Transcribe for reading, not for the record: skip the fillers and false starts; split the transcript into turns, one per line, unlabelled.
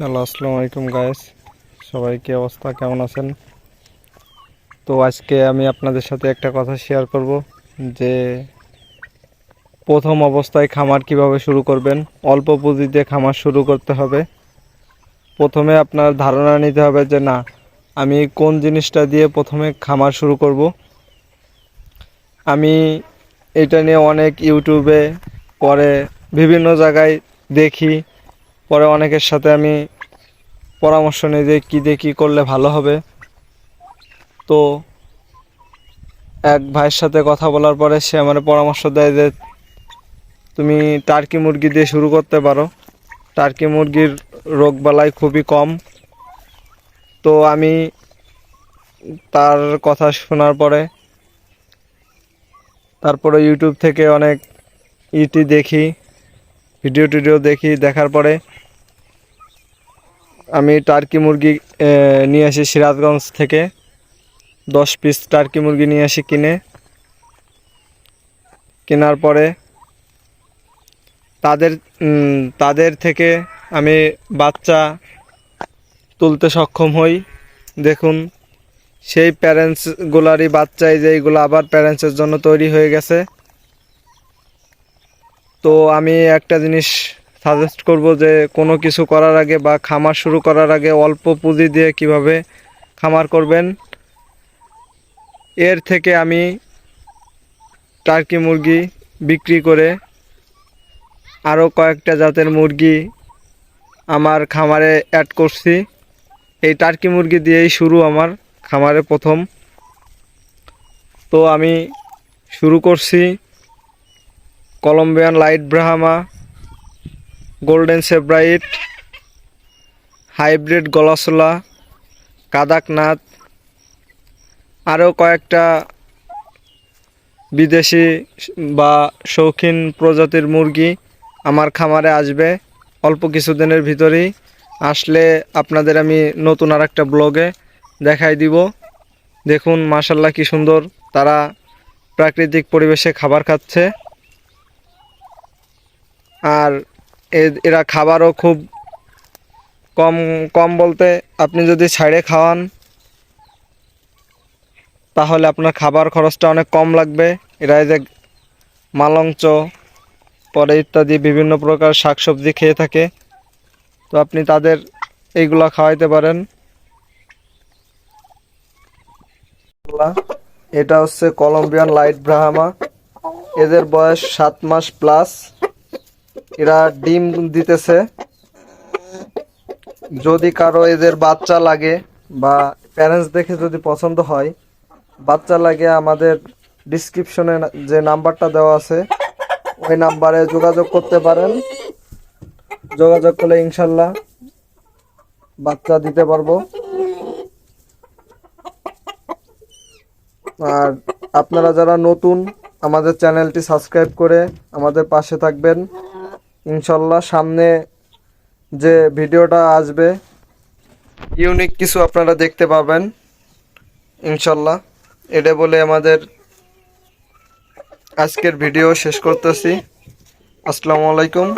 Hello, আসসালামু আলাইকুম guys. সবাই কি অবস্থা, কেমন আছেন? তো আজকে আমি আপনাদের সাথে একটা কথা শেয়ার করব যে প্রথম অবস্থায় খামার কিভাবে শুরু করবেন। অল্প পুঁজি দিয়ে খামার শুরু করতে হবে। প্রথমে আপনার ধারণা নিতে হবে যে না, আমি কোন জিনিসটা দিয়ে প্রথমে খামার শুরু করব। আমি এটা নিয়ে অনেক ইউটিউবে, পরে বিভিন্ন জায়গায় দেখি, পরে অনেকের সাথে আমি পরামর্শ নিই যে কী দিয়ে কী করলে ভালো হবে। তো এক ভাইয়ের সাথে কথা বলার পরে সে আমার পরামর্শ দেয় যে তুমি টার্কি মুরগি দিয়ে শুরু করতে পারো। টার্কি মুরগির রোগবালাই খুবই কম। তো আমি তার কথা শোনার পরে তারপরে ইউটিউব থেকে অনেক দেখি, ভিডিও দেখি। দেখার পরে আমি টার্কি মুরগি নিয়ে আসি সিরাজগঞ্জ থেকে। 10 পিস টার্কি মুরগি নিয়ে আসি কেনার পরে তাদের তাদের থেকে আমি বাচ্চা তুলতে সক্ষম হই। দেখুন, সেই প্যারেন্টসগুলারই বাচ্চাই যেইগুলো আবার প্যারেন্টসের জন্য তৈরি হয়ে গেছে। তো আমি একটা জিনিস সাজেস্ট করব যে কোনো কিছু করার আগে বা খামার শুরু করার আগে অল্প পুঁজি দিয়ে কিভাবে খামার করবেন। এর থেকে আমি টার্কি মুরগি বিক্রি করে আরও কয়েকটা জাতের মুরগি আমার খামারে অ্যাড করছি। এই টার্কি মুরগি দিয়েই শুরু আমার খামারে প্রথম। তো আমি শুরু করছি Columbian light Brahma, golden Sebright, hybrid গলাসোলা, কাদাকনাথ, আরও কয়েকটা বিদেশি বা শৌখিন প্রজাতির মুরগি আমার খামারে আসবে অল্প কিছুদিনের ভিতরেই। আসলে আপনাদের আমি নতুন আর একটা ব্লগে দেখাই দিব। দেখুন মাশাল্লাহ কি সুন্দর তারা প্রাকৃতিক পরিবেশে খাবার খাচ্ছে। আর এরা খাবারও খুব কম কম বলতে, আপনি যদি ছাইড়ে খাওয়ান তাহলে আপনার খাবার খরচটা অনেক কম লাগবে। এরা এই যে মালংচ, পরে ইত্যাদি বিভিন্ন প্রকার শাকসবজি খেয়ে থাকে। তো আপনি তাদের এইগুলা খাওয়াইতে পারেন। এটা হচ্ছে কলম্বিয়ান লাইট ব্রাহ্মা। এদের বয়স 7 মাস প্লাস। এরা ডিম দিতেছে। যদি কারো এদের বাচ্চা লাগে বা প্যারেন্টস দেখে যদি পছন্দ হয়, বাচ্চা লাগে, আমাদের ডিসক্রিপশনে যে নাম্বারটা দেওয়া আছে ওই নাম্বারে যোগাযোগ করতে পারেন। যোগাযোগ করলে ইনশাল্লাহ বাচ্চা দিতে পারবো। আর আপনারা যারা নতুন, আমাদের চ্যানেলটি সাবস্ক্রাইব করে আমাদের পাশে থাকবেন। ইনশাল্লাহ সামনে যে ভিডিওটা আসবে ইউনিক কিছু আপনারা দেখতে পাবেন ইনশাল্লাহ। এটা বলে আমাদের আজকের ভিডিও শেষ করতেছি। আসসালামু আলাইকুম।